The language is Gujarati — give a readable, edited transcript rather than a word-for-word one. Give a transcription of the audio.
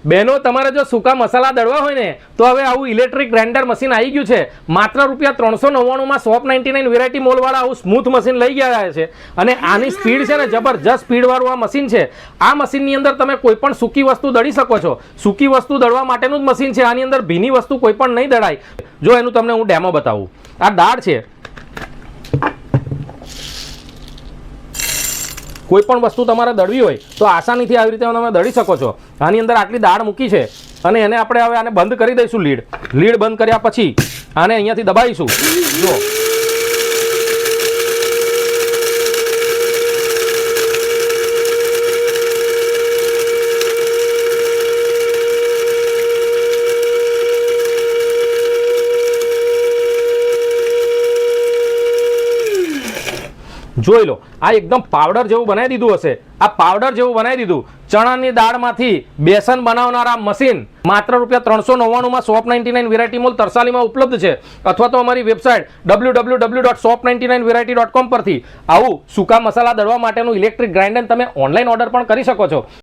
બહેનો તમારે જો સૂકા મસાલા દળવા હોય ને તો હવે આવું ઇલેક્ટ્રિક ગ્રાઇન્ડર મશીન આવી ગયું છે. માત્ર ₹399 શોપ 99 વેરાયટી મોલવાળા આવું સ્મૂથ મશીન લઈ ગયા છે. અને આની સ્પીડ છે ને જબરજસ્ત સ્પીડવાળું આ મશીન છે. આ મશીનની અંદર તમે કોઈ પણ સૂકી વસ્તુ દળી શકો છો. સૂકી વસ્તુ દળવા માટેનું જ મશીન છે. આની અંદર ભીની વસ્તુ કોઈ પણ નહીં દળાય. જો એનું તમને હું ડેમો બતાવું. આ દાળ છે, કોઈ પણ વસ્તુ તમારે દળવી હોય તો આસાનીથી આવી રીતે તમે દળી શકો છો. આની અંદર આટલી દાળ મૂકી છે અને એને આપણે હવે આને બંધ કરી દઈશું. લીડ બંધ કર્યા પછી આને અહીંયાથી દબાવીશું. જો જોઈ લો, આ એકદમ પાવડર જેવું બનાવી દીધું હશે. આ પાવડર જેવું બનાવી દીધું. ચણાની દાળમાંથી બેસન બનાવનારા મશીન માત્ર ₹399 શોપ 99 વેરાયટી મોલ તરસાલીમાં ઉપલબ્ધ છે. અથવા તો અમારી વેબસાઇટ www.shop99variety.com પરથી આવું સૂકા મસાલા દળવા માટેનું ઇલેક્ટ્રિક ગ્રાઇન્ડર તમે ઓનલાઈન ઓર્ડર પણ કરી શકો છો.